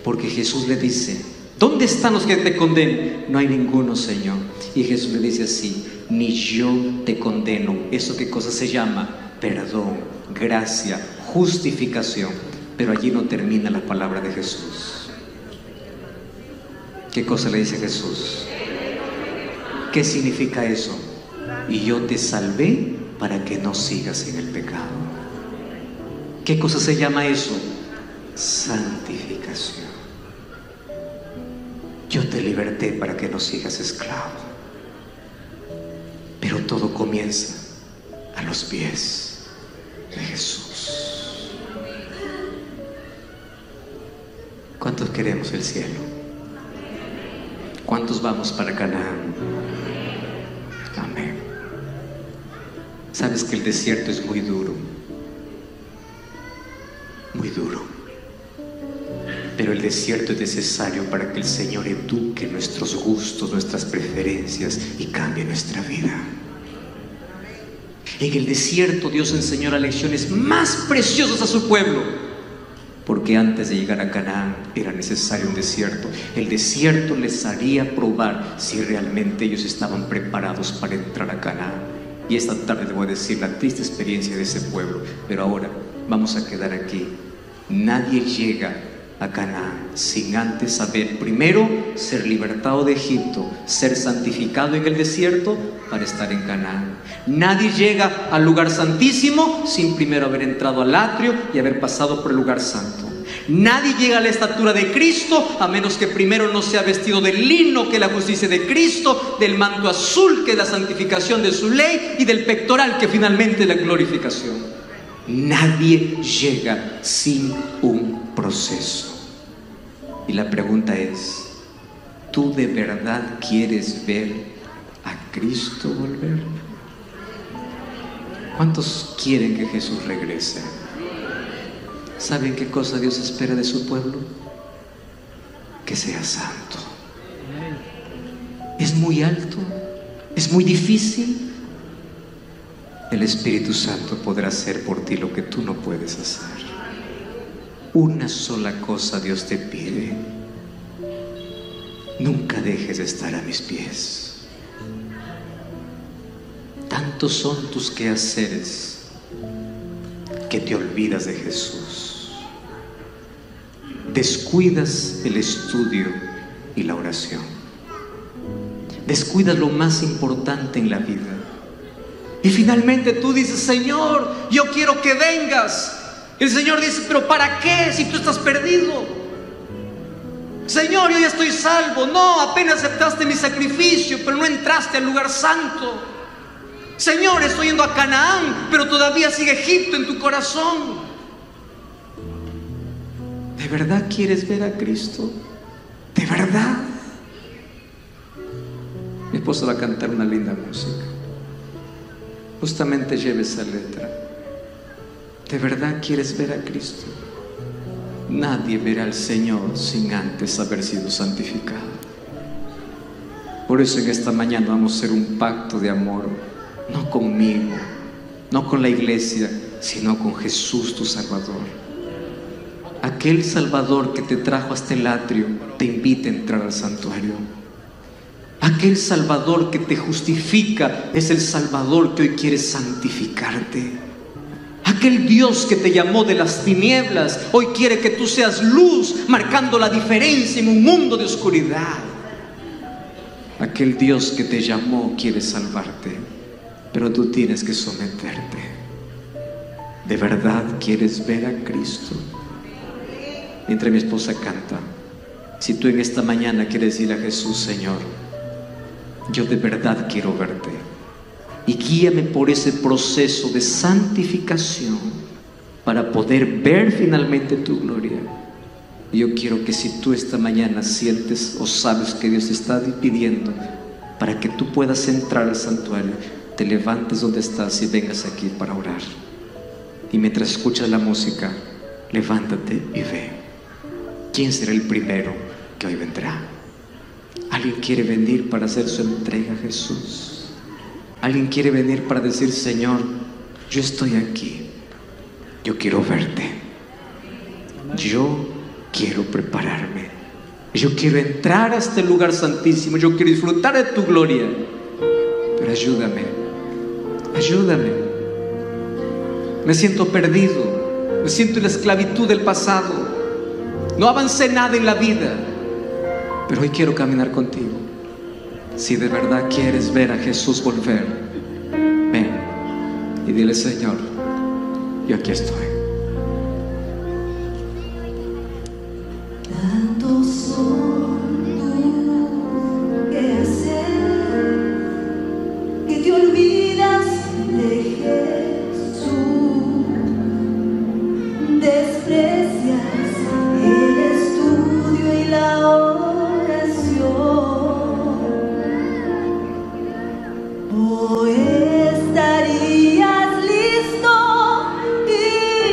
A: Porque Jesús le dice: ¿dónde están los que te condenan? No hay ninguno, Señor. Y Jesús le dice así: ni yo te condeno. ¿Eso qué cosa se llama? Perdón, gracia, justificación. Pero allí no termina la palabra de Jesús. ¿Qué cosa le dice Jesús? ¿Qué significa eso? Y yo te salvé para que no sigas en el pecado. ¿Qué cosa se llama eso? Santificación. Yo te liberté para que no sigas esclavo. Pero todo comienza a los pies de Jesús. ¿Cuántos queremos el cielo? ¿Cuántos vamos para Canaán? Amén. Sabes que el desierto es muy duro, muy duro, pero el desierto es necesario para que el Señor eduque nuestros gustos, nuestras preferencias y cambie nuestra vida. En el desierto Dios enseñó las lecciones más preciosas a su pueblo, porque antes de llegar a Canaán era necesario un desierto. El desierto les haría probar si realmente ellos estaban preparados para entrar a Canaán. Y esta tarde les voy a decir la triste experiencia de ese pueblo, pero ahora vamos a quedar aquí. Nadie llega a Canaán sin antes saber, primero, ser libertado de Egipto, ser santificado en el desierto para estar en Canaán. Nadie llega al lugar santísimo sin primero haber entrado al atrio y haber pasado por el lugar santo. Nadie llega a la estatura de Cristo a menos que primero no sea vestido del lino, que es la justicia de Cristo, del manto azul, que es la santificación de su ley, y del pectoral, que finalmente es la glorificación. Nadie llega sin un proceso. Y la pregunta es, ¿tú de verdad quieres ver a Cristo volver? ¿Cuántos quieren que Jesús regrese? ¿Saben qué cosa Dios espera de su pueblo? Que sea santo. Es muy alto, es muy difícil. El Espíritu Santo podrá hacer por ti lo que tú no puedes hacer. Una sola cosa Dios te pide: nunca dejes de estar a mis pies. Tantos son tus quehaceres que te olvidas de Jesús. Descuidas el estudio y la oración. Descuidas lo más importante en la vida. Y finalmente tú dices: Señor, yo quiero que vengas. El Señor dice: ¿pero para qué si tú estás perdido? Señor, yo ya estoy salvo. No, apenas aceptaste mi sacrificio, pero no entraste al lugar santo. Señor, estoy yendo a Canaán, pero todavía sigue Egipto en tu corazón. ¿De verdad quieres ver a Cristo? ¿De verdad? Mi esposa va a cantar una linda música. Justamente lleve esa letra. ¿De verdad quieres ver a Cristo? Nadie verá al Señor sin antes haber sido santificado. Por eso en esta mañana vamos a hacer un pacto de amor, no conmigo, no con la iglesia, sino con Jesús tu Salvador. Aquel Salvador que te trajo hasta el atrio te invita a entrar al santuario. Aquel Salvador que te justifica es el Salvador que hoy quiere santificarte. Aquel Dios que te llamó de las tinieblas hoy quiere que tú seas luz, marcando la diferencia en un mundo de oscuridad. Aquel Dios que te llamó quiere salvarte, pero tú tienes que someterte. ¿De verdad quieres ver a Cristo? Mientras mi esposa canta, si tú en esta mañana quieres decirle a Jesús: Señor, yo de verdad quiero verte, y guíame por ese proceso de santificación para poder ver finalmente tu gloria. Y yo quiero que si tú esta mañana sientes o sabes que Dios te está pidiendo para que tú puedas entrar al santuario, te levantes donde estás y vengas aquí para orar. Y mientras escuchas la música, levántate y ve. ¿Quién será el primero que hoy vendrá? ¿Alguien quiere venir para hacer su entrega a Jesús? ¿Alguien quiere venir para decir: Señor, yo estoy aquí, yo quiero verte, yo quiero prepararme, yo quiero entrar a este lugar santísimo, yo quiero disfrutar de tu gloria, pero ayúdame, ayúdame, me siento perdido, me siento en la esclavitud del pasado, no avancé nada en la vida, pero hoy quiero caminar contigo. Si de verdad quieres ver a Jesús volver, ven y dile: Señor, yo aquí estoy.
B: Tantos son tus quehaceres que te olvidas de Jesús, desprecias el estudio y la oración. Hoy estarías listo y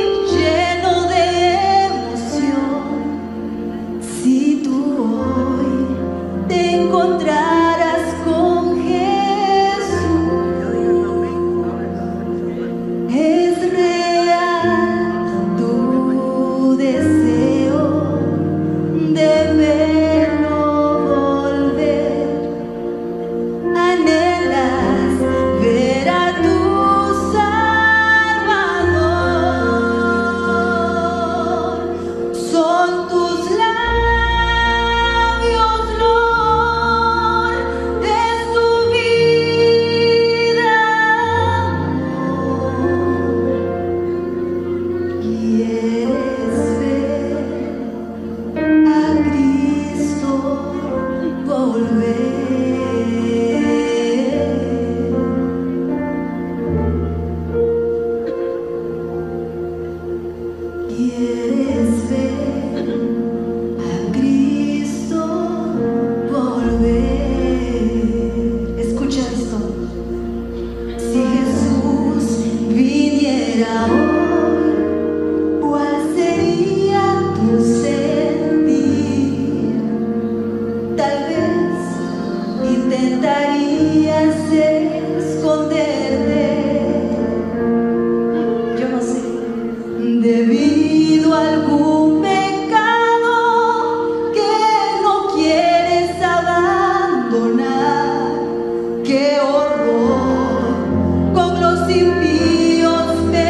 B: impíos perecen.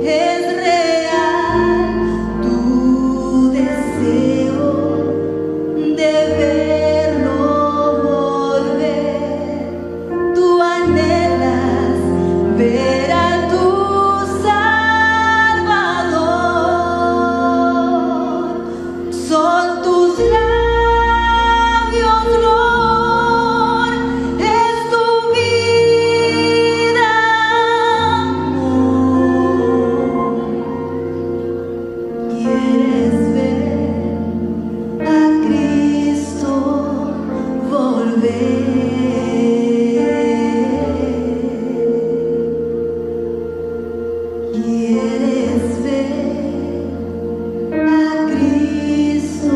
B: Es real tu deseo de verlo volver. Tú anhelas ver a tu Salvador. Son tus labios, Lord, es tu vida, amor. Quieres ver a Cristo volver. Quieres ver a Cristo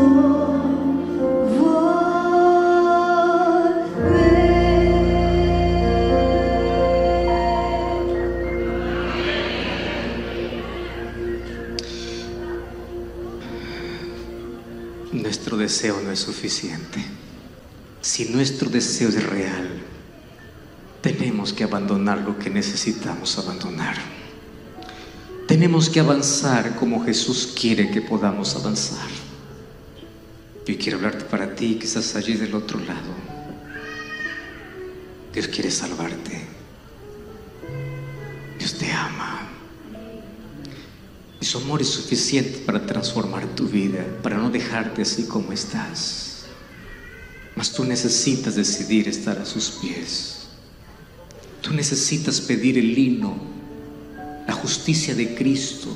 B: volver.
A: Nuestro deseo no es suficiente. Si nuestro deseo es real, tenemos que abandonar lo que necesitamos abandonar. Tenemos que avanzar como Jesús quiere que podamos avanzar. Yo quiero hablarte para ti que estás allí del otro lado. Dios quiere salvarte. Dios te ama. Y su amor es suficiente para transformar tu vida, para no dejarte así como estás. Mas tú necesitas decidir estar a sus pies. Tú necesitas pedir el lino, la justicia de Cristo,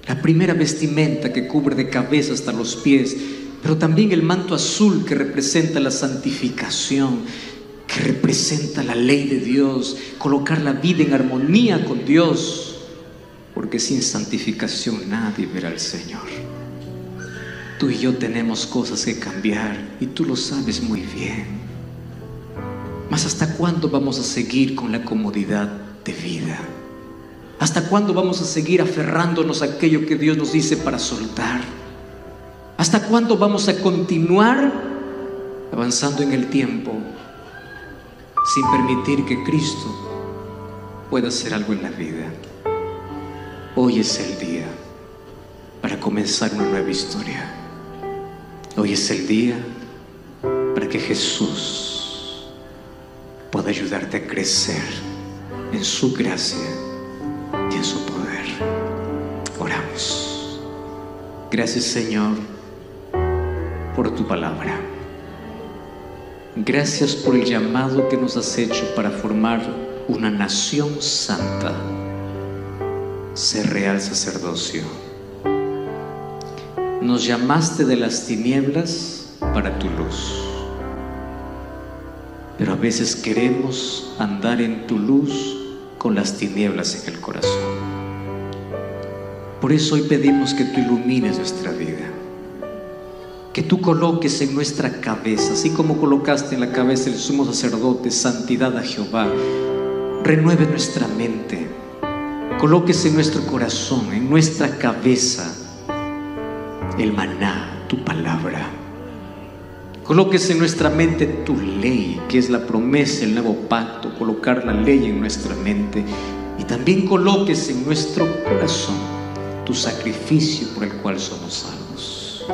A: la primera vestimenta que cubre de cabeza hasta los pies, pero también el manto azul que representa la santificación, que representa la ley de Dios, colocar la vida en armonía con Dios, porque sin santificación nadie verá al Señor. Tú y yo tenemos cosas que cambiar y tú lo sabes muy bien. Mas ¿hasta cuándo vamos a seguir con la comodidad de vida? ¿Hasta cuándo vamos a seguir aferrándonos a aquello que Dios nos dice para soltar? ¿Hasta cuándo vamos a continuar avanzando en el tiempo sin permitir que Cristo pueda hacer algo en la vida? Hoy es el día para comenzar una nueva historia. Hoy es el día para que Jesús pueda ayudarte a crecer en su gracia y en su poder. Oramos. Gracias, Señor, por tu palabra. Gracias por el llamado que nos has hecho para formar una nación santa, ser real sacerdocio. Nos llamaste de las tinieblas para tu luz, pero a veces queremos andar en tu luz con las tinieblas en el corazón. Por eso hoy pedimos que tú ilumines nuestra vida, que tú coloques en nuestra cabeza, así como colocaste en la cabeza del sumo sacerdote santidad a Jehová, renueve nuestra mente, coloques en nuestro corazón, en nuestra cabeza, el maná, tu palabra. Coloques en nuestra mente tu ley, que es la promesa, el nuevo pacto, colocar la ley en nuestra mente. Y también coloques en nuestro corazón tu sacrificio por el cual somos salvos.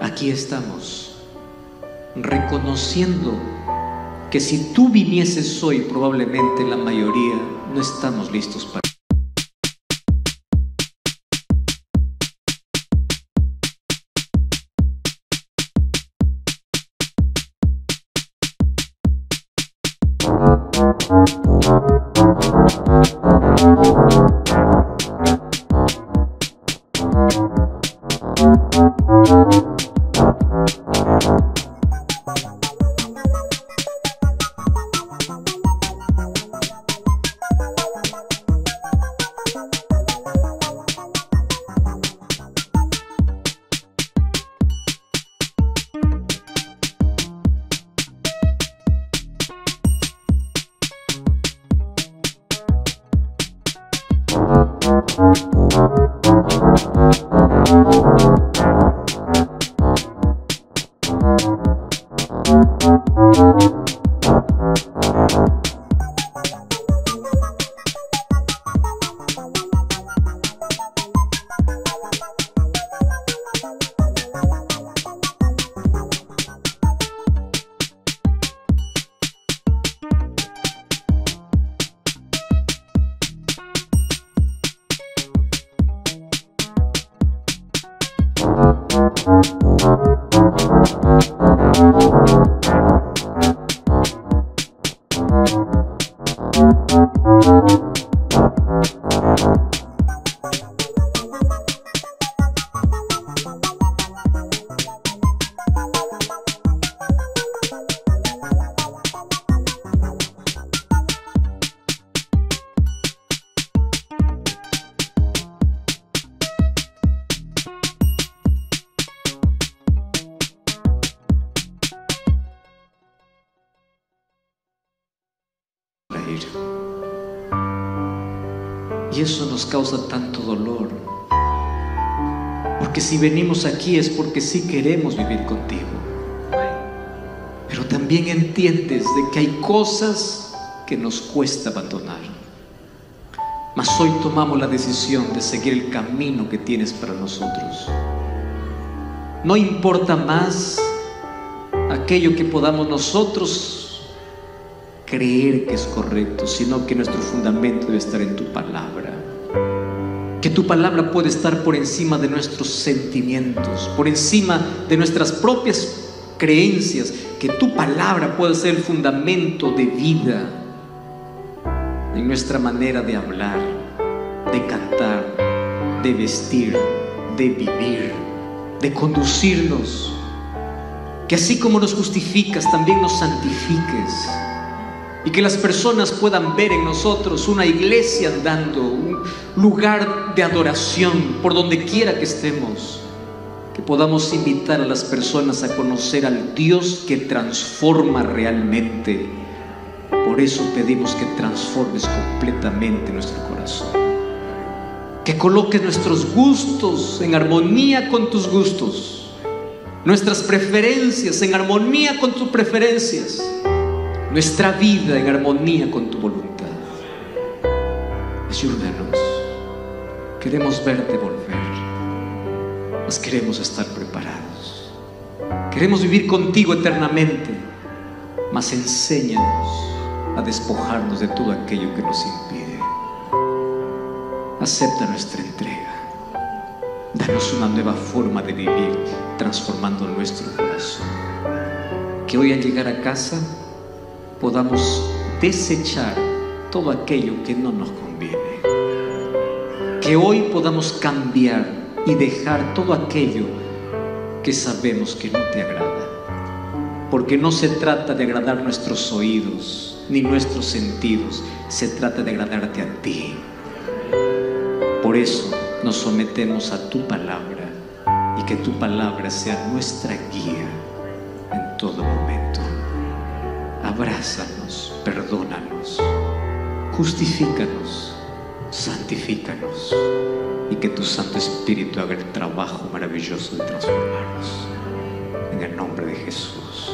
A: Aquí estamos, reconociendo que si tú vinieses hoy, probablemente la mayoría no estamos listos para. morir. Y eso nos causa tanto dolor, porque si venimos aquí es porque sí queremos vivir contigo, pero también entiendes de que hay cosas que nos cuesta abandonar. Mas hoy tomamos la decisión de seguir el camino que tienes para nosotros. No importa más aquello que podamos nosotros creer que es correcto, sino que nuestro fundamento debe estar en tu palabra. Que tu palabra puede estar por encima de nuestros sentimientos, por encima de nuestras propias creencias. Que tu palabra pueda ser el fundamento de vida en nuestra manera de hablar, de cantar, de vestir, de vivir, de conducirnos. Que así como nos justificas, también nos santifiques, y que las personas puedan ver en nosotros una iglesia andando, un lugar de adoración por donde quiera que estemos. Que podamos invitar a las personas a conocer al Dios que transforma realmente. Por eso pedimos que transformes completamente nuestro corazón, que coloques nuestros gustos en armonía con tus gustos, nuestras preferencias en armonía con tus preferencias, nuestra vida en armonía con tu voluntad. Ayúdanos, queremos verte volver, mas queremos estar preparados, queremos vivir contigo eternamente, mas enséñanos a despojarnos de todo aquello que nos impide. Acepta nuestra entrega, danos una nueva forma de vivir, transformando nuestro corazón. Que hoy al llegar a casa podamos desechar todo aquello que no nos conviene. Que hoy podamos cambiar y dejar todo aquello que sabemos que no te agrada, porque no se trata de agradar nuestros oídos ni nuestros sentidos, se trata de agradarte a ti. Por eso nos sometemos a tu palabra, y que tu palabra sea nuestra guía en todo momento. Abrázanos, perdónanos, justifícanos, santifícanos, y que tu Santo Espíritu haga el trabajo maravilloso de transformarnos. En el nombre de Jesús.